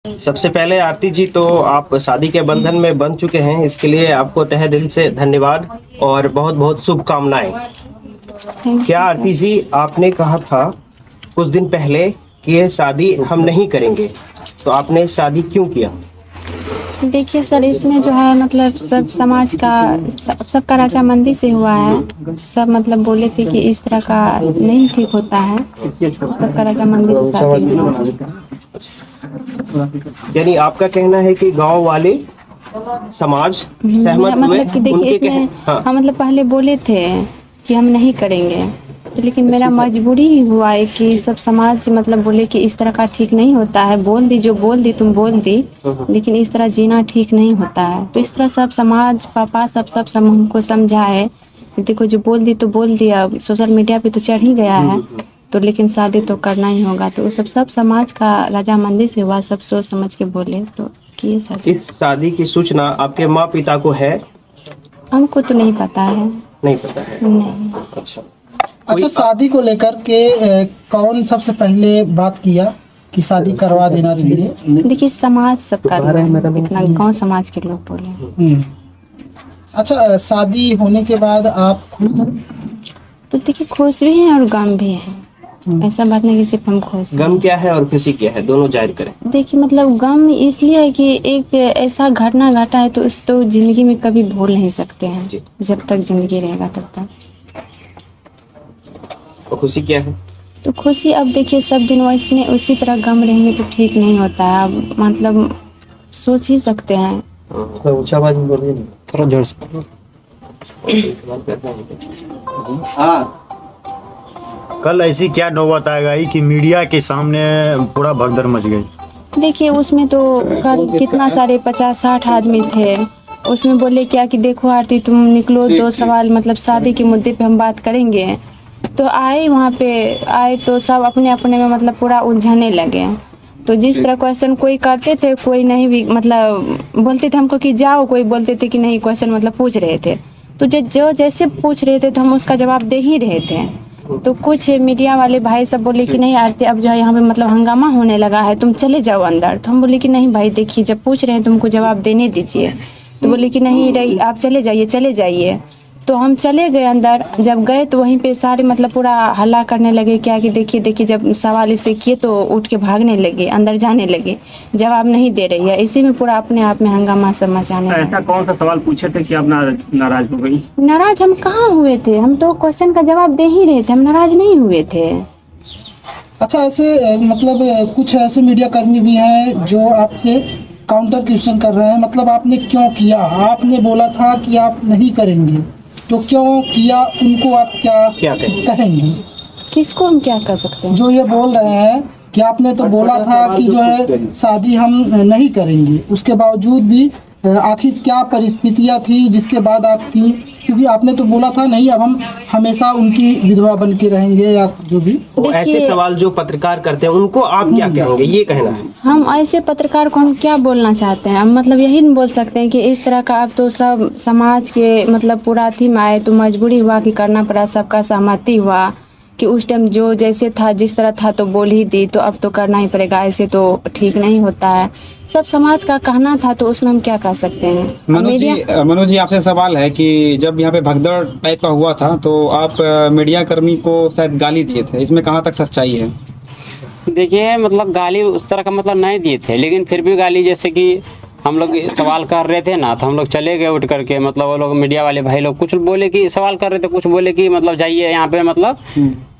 सबसे पहले आरती जी, तो आप शादी के बंधन में बंध चुके हैं, इसके लिए आपको तहे दिल से धन्यवाद और बहुत बहुत शुभकामनाएं। क्या आरती जी, आपने कहा था कुछ दिन पहले कि ये शादी हम नहीं करेंगे, तो आपने शादी क्यों किया? देखिए सर, इसमें जो है मतलब सब समाज का सबका रजामंदी से हुआ है। सब मतलब बोले थे कि इस तरह का नहीं ठीक होता है, सबका रजामंदी से शादी हुआ। यानी आपका कहना है कि गांव वाले समाज सहमत हुए? मतलब कि देखिए इसमें हम मतलब पहले बोले थे कि हम नहीं करेंगे, तो लेकिन मेरा मजबूरी ही हुआ है कि सब समाज मतलब बोले कि इस तरह का ठीक नहीं होता है। बोल दी जो बोल दी तुम बोल दी, लेकिन इस तरह जीना ठीक नहीं होता है। तो इस तरह सब समाज पापा सब हमको समझा है। देखो जो बोल दी तो बोल दिया, सोशल मीडिया पे तो चढ़ ही गया है, तो लेकिन शादी तो करना ही होगा। तो सब समाज का रजामंदी से हुआ, सब सोच समझ के बोले तो किए शादी। इस शादी की सूचना आपके माँ पिता को है? हमको तो नहीं पता है। नहीं पता है? नहीं। अच्छा, शादी को लेकर के कौन सबसे पहले बात किया कि शादी करवा देना चाहिए? देखिए समाज सबका इतना गांव समाज के लोग बोले। अच्छा, शादी होने के बाद आप खुश हैं? तो देखिए खुश भी हैं और गम भी हैं, ऐसा बात नहीं कि सिर्फ हम खुश हैं। गम क्या है और खुशी क्या है, दोनों जाहिर करें। देखिए मतलब गम इसलिए है कि एक ऐसा घटना घटा है तो उस तो जिंदगी में कभी भूल नहीं सकते हैं, जब तक जिंदगी रहेगा तब तक। और खुशी क्या है? तो खुशी अब देखिए सब दिन वैसे उसी तरह गम रहेंगे तो ठीक नहीं होता है। अब मतलब सोच ही सकते हैं। ऊंचा आवाज में बोलिए ना, थोड़ा जोर से। कल ऐसी क्या नौबत आ गई कि मीडिया के सामने पूरा भगदड़ मच गई? देखिए उसमें तो कल कितना सारे 50-60 आदमी थे। उसमें बोले क्या कि देखो आरती तुम निकलो, 2 सवाल मतलब शादी के मुद्दे पे हम बात करेंगे। तो आए वहाँ पे आए तो सब अपने अपने में मतलब पूरा उलझने लगे। तो जिस तरह क्वेश्चन कोई करते थे, कोई नहीं भी मतलब बोलते थे हमको कि जाओ, कोई बोलते थे कि नहीं, क्वेश्चन मतलब पूछ रहे थे। तो जो जैसे पूछ रहे थे तो हम उसका जवाब दे ही रहे थे। तो कुछ मीडिया वाले भाई सब बोले कि नहीं आरती अब जो है यहाँ पे मतलब हंगामा होने लगा है, तुम चले जाओ अंदर। तो हम बोले कि नहीं भाई देखिए जब पूछ रहे हैं तुमको जवाब देने दीजिए। तो बोले कि नहीं रही आप चले जाइए चले जाइए। तो हम चले गए अंदर। जब गए तो वहीं पे सारे मतलब पूरा हल्ला करने लगे क्या कि देखिए देखिए, जब सवाल इससे किए तो उठ के भागने लगे, अंदर जाने लगे, जवाब नहीं दे रही है। इसी में पूरा अपने आप में हंगामा सब मचाने लगे। ऐसा कौन सा सवाल पूछे थे कि आप नाराज हो गई? नाराज हम कहाँ हुए थे, हम तो क्वेश्चन का जवाब दे ही रहे थे, हम नाराज नहीं हुए थे। अच्छा, ऐसे मतलब कुछ ऐसे मीडिया कर्मी भी हैं जो आपसे काउंटर क्वेश्चन कर रहे हैं, मतलब आपने क्यों किया? आपने बोला था कि आप नहीं करेंगे, तो क्यों किया? उनको आप क्या कहेंगे? किसको हम क्या कर सकते हैं? जो ये बोल रहे हैं कि आपने तो बोला था कि जो है शादी हम नहीं करेंगे, उसके बावजूद भी आखिर क्या परिस्थितियां थी जिसके बाद आपकी, क्योंकि आपने तो बोला था नहीं अब हम हमेशा उनकी विधवा बन के रहेंगे या जो भी। तो ऐसे सवाल जो पत्रकार करते हैं उनको आप क्या कहेंगे, ये कहना है? हम ऐसे पत्रकार को हम क्या बोलना चाहते हैं? हम मतलब यही बोल सकते हैं कि इस तरह का अब तो सब समाज के मतलब पूरा थी में आए तो मजबूरी हुआ कि करना पड़ा, सबका सहमति हुआ कि उस टाइम जो जैसे था जिस तरह था तो बोल ही दी, तो अब तो करना ही पड़ेगा, ऐसे तो ठीक नहीं होता है। सब समाज का कहना था तो उसमें हम क्या कह सकते हैं? मनोज जी आपसे सवाल है कि जब यहाँ पे भगदड़ टाइप का हुआ था तो आप मीडिया कर्मी को शायद गाली दिए थे, इसमें कहाँ तक सच्चाई है? देखिए मतलब गाली उस तरह का मतलब नहीं दिए थे, लेकिन फिर भी गाली जैसे कि हम लोग सवाल कर रहे थे ना, तो हम लोग चले गए उठ करके, मतलब वो लोग मीडिया वाले भाई लोग कुछ बोले कि सवाल कर रहे थे, कुछ बोले कि मतलब जाइए यहाँ पे मतलब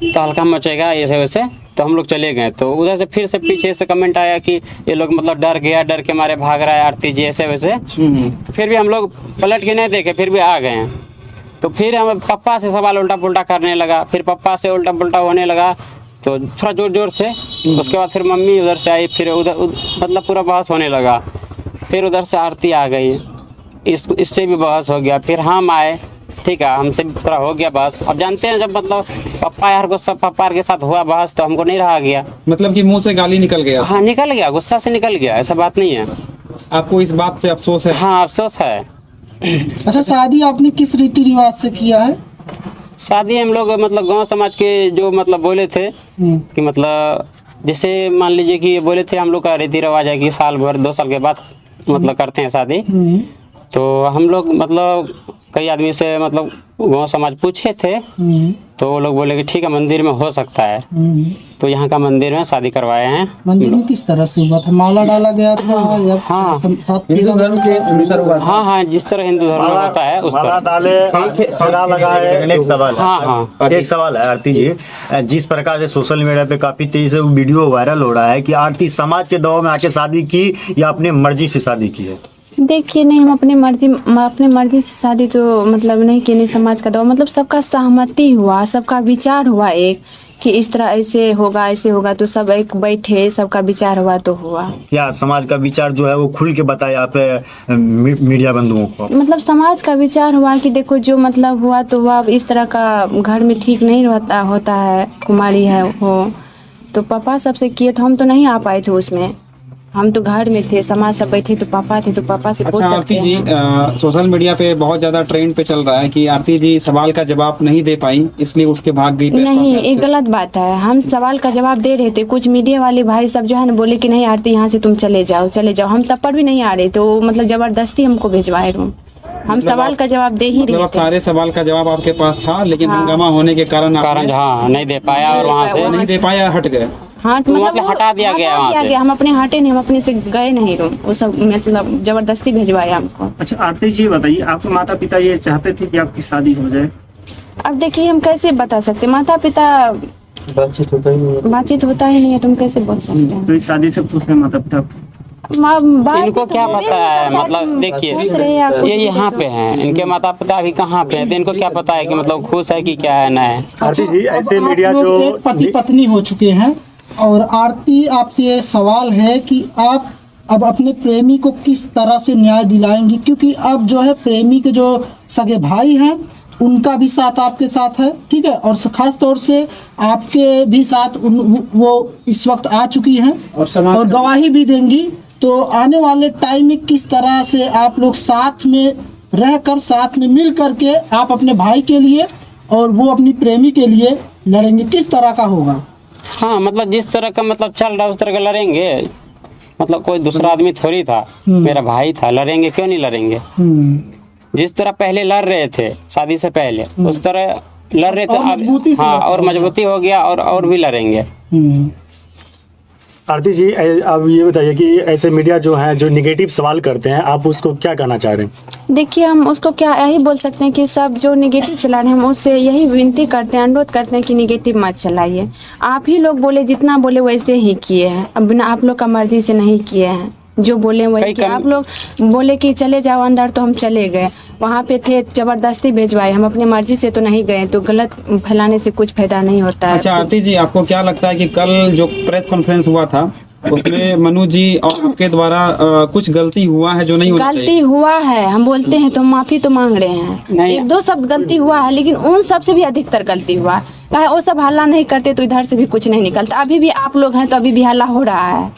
तो हल्का मचेगा ऐसे वैसे, तो हम लोग चले गए। तो उधर से फिर से पीछे से कमेंट आया कि ये लोग मतलब डर गया, डर के मारे भाग रहा है आरती जी ऐसे वैसे। तो फिर भी हम लोग पलट के नहीं देखे, फिर भी आ गए हैं। तो फिर हम पप्पा से सवाल उल्टा पुल्टा करने लगा, फिर पप्पा से उल्टा पुल्टा होने लगा तो थोड़ा जोर जोर से। उसके बाद फिर मम्मी उधर से आई, फिर उधर मतलब पूरा बहस होने लगा। फिर उधर से आरती आ गई, इससे भी बहस हो गया। फिर हम आए, ठीक है, हमसे भी थोड़ा हो गया बहस। अब जानते हैं जब मतलब पप्पा यार को सब पप्पा के साथ हुआ बहस तो हमको नहीं रहा गया, मतलब कि मुंह से गाली निकल गया? हाँ निकल गया, गुस्सा से निकल गया, ऐसा बात नहीं है। आपको इस बात से अफसोस है? हाँ अफसोस है। अच्छा, शादी आपने किस रीति रिवाज से किया है? शादी हम लोग मतलब गांव समाज के जो मतलब बोले थे कि मतलब जैसे मान लीजिए कि ये बोले थे हम लोग का रीति रिवाज है कि साल भर 2 साल के बाद मतलब करते हैं शादी। तो हम लोग मतलब कई आदमी से मतलब गाँव समाज पूछे थे, तो वो लोग बोले कि ठीक है मंदिर में हो सकता है। तो यहाँ का मंदिर में शादी करवाए हैं। मंदिर में किस तरह से हुआ था? माला डाला गया था या हाँ। साथ हिंदू धर्म के अनुसार हुआ था? हाँ हाँ, जिस तरह हिंदू धर्म में होता है उस माला तरह। डाले, फेरा लगाए। एक सवाल है, हाँ हाँ, एक सवाल है आरती जी, जिस प्रकार से सोशल मीडिया पे काफी तेजी से वीडियो वायरल हो रहा है कि आरती समाज के दबाव में आके शादी की या अपने मर्जी से शादी की है? देखिए नहीं, हम अपनी मर्जी से शादी तो मतलब नहीं की, नहीं समाज का दबाव, मतलब सबका सहमति हुआ, सबका विचार हुआ एक कि इस तरह ऐसे होगा, तो सब एक बैठे, सबका विचार हुआ तो हुआ। क्या समाज का विचार जो है वो खुल के बताए आप मीडिया बंधुओं को? मतलब समाज का विचार हुआ कि देखो जो मतलब हुआ तो हुआ, अब इस तरह का घर में ठीक नहीं होता है, कुमारी है हो, तो पापा सबसे किए, तो हम तो नहीं आ पाए थे उसमें, हम तो घर में थे, समाज सब बैठे तो पापा थे, तो पापा से पूछ अच्छा सकते आरती जी, हैं। सोशल मीडिया पे बहुत ज्यादा ट्रेंड पे चल रहा है कि आरती जी सवाल का जवाब नहीं दे पाई इसलिए उठ के भाग गई। नहीं, एक गलत बात है, हम सवाल का जवाब दे रहे थे, कुछ मीडिया वाले भाई सब जो है ना बोले कि नहीं आरती यहाँ से तुम चले जाओ, हम तब पर भी नहीं आ रहे, तो मतलब जबरदस्ती हमको भिजवाए रूम, हम सवाल का जवाब दे ही रहे थे। सारे सवाल का जवाब आपके पास था, लेकिन हंगामा होने के कारण हाँ नहीं दे पाया और वहाँ से नहीं दे पाया, हट गए। हाँ मतलब हटा दिया गया वहाँ से। हम अपने हटे नहीं, हम अपने से गए नहीं रूम, वो सब मतलब जबरदस्ती भिजवाया हमको। अच्छा आरती जी बताइए, आपके माता पिता ये चाहते थे कि आपकी शादी हो जाए? अब देखिए हम कैसे बता सकते, माता पिता बातचीत होता ही नहीं है, तुम कैसे बोल सकते हैं? तो इस शादी से खुश है माता पिता? इनको क्या पता है, मतलब देखिए ये यहाँ पे हैं, इनके माता पिता अभी कहाँ पे हैं, तो इनको क्या पता है कि मतलब खुश है कि क्या है ना है। आरती जी ऐसे आप मीडिया लोग जो एक पति पत्नी हो चुके हैं, और आरती आपसे ये सवाल है कि आप अब अपने प्रेमी को किस तरह से न्याय दिलाएंगी, क्योंकि अब जो है प्रेमी के जो सगे भाई हैं उनका भी साथ आपके साथ है, ठीक है, और खास तौर से आपके भी साथ वो इस वक्त आ चुकी हैं और गवाही भी देंगी। तो आने वाले टाइम में किस तरह से आप लोग साथ में रहकर, साथ में मिल करके आप अपने भाई के लिए और वो अपनी प्रेमी के लिए लड़ेंगे, किस तरह का होगा? हाँ मतलब जिस तरह का मतलब चल रहा है उस तरह का लड़ेंगे, मतलब कोई दूसरा आदमी थोड़ी था, मेरा भाई था, लड़ेंगे क्यों नहीं लड़ेंगे? जिस तरह पहले लड़ रहे थे शादी से पहले उस तरह लड़ रहे थे अब, हाँ और मजबूती हो गया और भी लड़ेंगे। आरती जी अब ये बताइए कि ऐसे मीडिया जो है जो निगेटिव सवाल करते हैं, आप उसको क्या कहना चाह रहे हैं? देखिए हम उसको क्या यही बोल सकते हैं कि सब जो निगेटिव चला रहे हैं, हम उससे यही विनती करते हैं, अनुरोध करते हैं कि निगेटिव मत चलाइए। आप ही लोग बोले, जितना बोले वैसे ही किए हैं, अब बिना आप लोग का मर्जी से नहीं किए हैं, जो बोले वही किए। आप लोग बोले कि चले जाओ अंदर, तो हम चले गए, वहाँ पे थे जबरदस्ती भेजवाए, हम अपने मर्जी से तो नहीं गए, तो गलत फैलाने से कुछ फायदा नहीं होता है। अच्छा आरती जी, आपको क्या लगता है कि कल जो प्रेस कॉन्फ्रेंस हुआ था उसमें मनु जी और आपके द्वारा कुछ गलती हुआ है जो नहीं होना चाहिए? गलती हुआ है, हम बोलते हैं तो माफी तो मांग रहे हैं, एक दो शब्द गलती हुआ है, लेकिन उन सब से भी अधिकतर गलती हुआ है। वो सब हल्ला नहीं करते तो इधर से भी कुछ नहीं निकलता। अभी भी आप लोग हैं तो अभी भी हल्ला हो रहा है,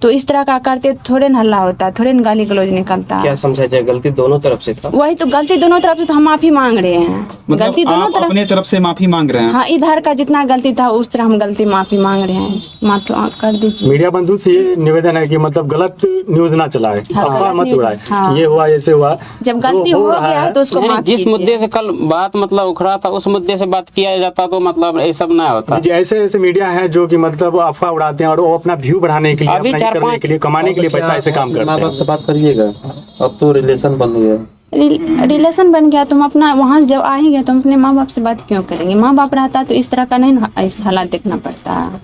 तो इस तरह का करते थोड़े न हल्ला होता, थोड़े न गाली गलौज निकलता। क्या समझा जाए, गलती दोनों तरफ से था? वही तो, गलती दोनों तरफ से, तो हम माफी मांग रहे हैं। मतलब गलती दोनों आप अपने तरफ से माफी मांग रहे हैं? हाँ, इधर का जितना गलती था उस तरह हम गलती माफी मांग रहे हैं, माफी कर दीजिए। मीडिया बंधु से ये निवेदन है कि मतलब गलत न्यूज ना चलाए, अफवाह मत उड़ाए, ये हुआ ऐसे हुआ। जब गलती हो गया तो उसको माफ जिस मुद्दे से कल बात मतलब उखड़ा था उस मुद्दे से बात किया जाता तो मतलब ये सब ना होता। जी, ऐसे ऐसे मीडिया है जो कि मतलब अफवाह उड़ाते हैं और वो अपना व्यू बढ़ाने के लिए, अभी अपना करने के लिए, कमाने के लिए पैसा ऐसे काम करते हैं। माँ बाप से बात करिएगा, अब तो रिलेशन बन गया। रिलेशन बन गया, तुम अपना वहाँ जब आएंगे तो हम अपने माँ बाप से बात क्यों करेंगे? माँ बाप रहता तो इस तरह का नहीं इस हालात देखना पड़ता।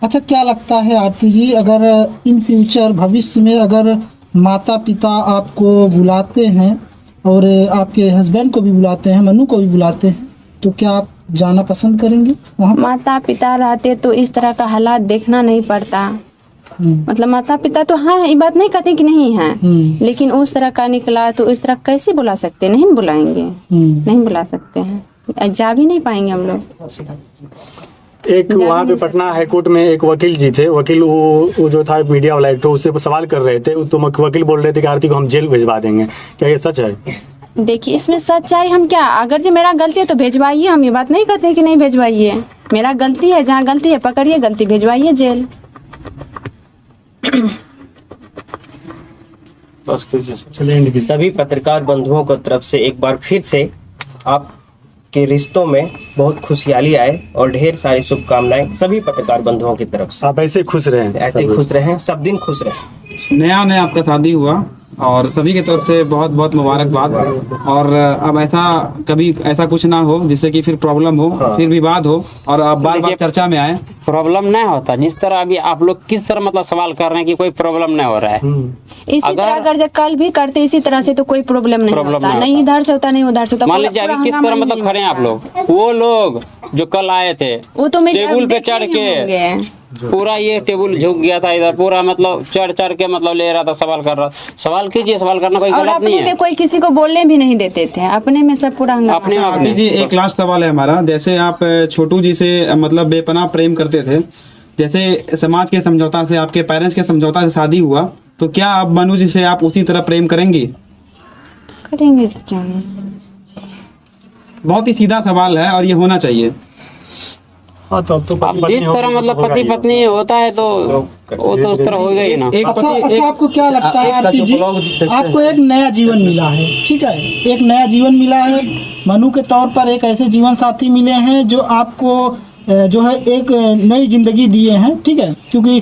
अच्छा, क्या लगता है आरती जी, अगर इन फ्यूचर भविष्य में अगर माता पिता आपको बुलाते हैं और आपके हस्बैंड को भी बुलाते हैं, मनु को भी बुलाते हैं, तो क्या आप जाना पसंद करेंगे वहाँ? माता पिता रहते तो इस तरह का हालात देखना नहीं पड़ता। मतलब माता पिता तो हाँ, ये बात नहीं कहते कि नहीं है, लेकिन उस तरह का निकला तो इस तरह कैसे बुला सकते? नहीं बुलाएंगे, नहीं बुला सकते हैं, जा भी नहीं पाएंगे हम लोग। एक वहाँ पे पटना हाईकोर्ट में एक वकील जी थे, वकील वो जो था मीडिया वाला एक, तो उससे सवाल कर रहे थे, तो वकील बोल रहे थे कि आरती को हम जेल भिजवा देंगे, क्या ये सच है? देखिए इसमें सच्चाई हम क्या, अगर जो मेरा गलती है तो भेजवाइए, हम ये बात नहीं कहते हैं कि नहीं भेजवाइए, मेरा गलती है, जहाँ गलती है पकड़िए गलती, भेजवाइए जेल। चलिए सभी पत्रकार बंधुओं को तरफ से एक बार फिर से आपके रिश्तों में बहुत खुशहाली आए और ढेर सारी शुभकामनाएं सभी पत्रकार बंधुओं की तरफ से। आप ऐसे खुश रहें। ऐसे ही खुश रहें, सब दिन खुश रहें। नया नया आपका शादी हुआ और सभी की तरफ से बहुत बहुत मुबारकबाद। और अब ऐसा कभी ऐसा कुछ ना हो जिससे कि फिर प्रॉब्लम हो, फिर विवाद हो और आप बार बार चर्चा में आए। प्रॉब्लम नहीं होता, जिस तरह अभी आप लोग किस तरह मतलब सवाल कर रहे हैं कि कोई प्रॉब्लम नहीं हो रहा है। इसी तरह अगर जब कल भी करते इसी तरह से तो कोई प्रॉब्लम नहीं होता, नहीं इधर से होता नहीं उधर से होता। मान लीजिए अभी किस तरह मतलब खड़े हैं आप लोग, वो लोग जो कल आए थे वो तो टेबल पे चढ़ के पूरा ये टेबल झुक गया था इधर, पूरा मतलब चढ़ चढ़ के मतलब ले रहा था, सवाल कर रहा। सवाल कीजिए, सवाल करना कोई गलत नहीं है। कोई किसी को बोलने भी नहीं देते थे, अपने में सब पूरा अपने आप में। जी एक लास्ट सवाल है हमारा, जैसे आप छोटू जी से मतलब बेपनाह प्रेम करते थे, जैसे समाज के समझौता से, आपके पेरेंट्स के समझौता से शादी हुआ, तो क्या अब मनु जी से आप उसी तरह प्रेम करेंगी? करेंगे। बहुत ही सीधा सवाल है और ये होना चाहिए। अब जिस तरह मतलब पति पत्नी होता है तो वो तो उस तरह हो गई ना। अच्छा आपको क्या लगता है आरती जी, आपको एक नया जीवन मिला है, ठीक है, एक नया जीवन मिला है, मनु के तौर पर एक ऐसे जीवन साथी मिले हैं जो आपको जो है एक नई जिंदगी दिए हैं, ठीक है, क्योंकि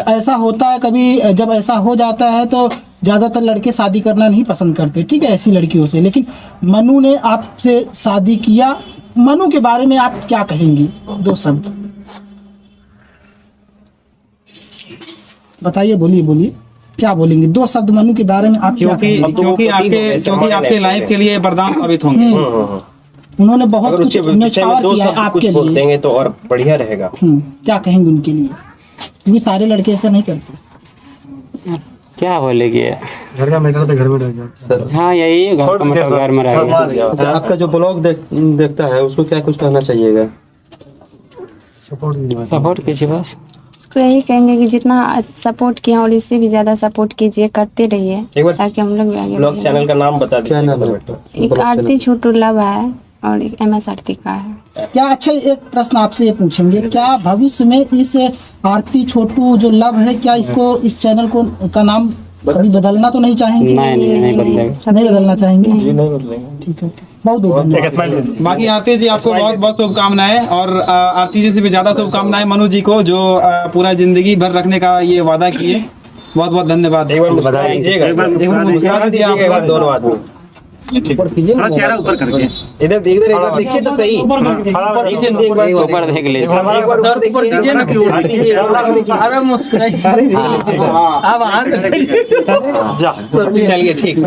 ऐसा होता है कभी जब ऐसा हो जाता है तो ज़्यादातर लड़के शादी करना नहीं पसंद करते, ठीक है, ऐसी लड़कियों से, लेकिन मनु ने आपसे शादी किया। मनु के बारे में आप क्या कहेंगी, 2 शब्द बताइए, बोलिए क्या बोलेंगे 2 शब्द मनु के बारे में आप? क्योंकि आपके लाइफ के लिए वरदान साबित होंगे। उन्होंने बहुत कुछ न्यौछावर किया है आपके लिए, देंगे तो और बढ़िया रहेगा। क्या कहेंगे उनके लिए, क्योंकि सारे लड़के ऐसा नहीं करते। क्या बोलेगी, घर का मैटर तो घर में रह गया। हाँ यही है, घर का मतलब घर में रह गया। अच्छा, आपका जो ब्लॉग देखता है उसको क्या कुछ कहना चाहिएगा? सपोर्ट कीजिए बस। उसको यही कहेंगे कि जितना सपोर्ट किया और इससे भी ज्यादा सपोर्ट कीजिए, करते रहिए ताकि हम लोग भी आगे ब्लॉग चैनल का नाम बता दीजिए। क्या नाम है? एक आरती छोटू लव है और एक MS आरती का है। क्या अच्छा एक प्रश्न आपसे ये पूछेंगे, क्या भविष्य में इस आरती छोटू जो लव है, क्या इसको इस चैनल को का नाम कभी बदलना तो नहीं चाहेंगे? नहीं बदलेगा, नहीं बदलना चाहेंगे जी, नहीं बदलेंगे, ठीक है, बहुत धन्यवाद। बाकी आरती जी आपको बहुत बहुत शुभकामनाएं और आरती जी से भी ज्यादा शुभकामनाएं मनु जी को जो पूरा जिंदगी भर रखने का ये वादा किए। बहुत बहुत धन्यवाद। एक बार मुस्कुरा दीजिएगा, दोनों आदमी थोड़ा चेहरा ऊपर करके इधर देखिए तो सही, ऊपर देख लीजिए। अरे मुस्कुराइए, अब चलिए ठीक।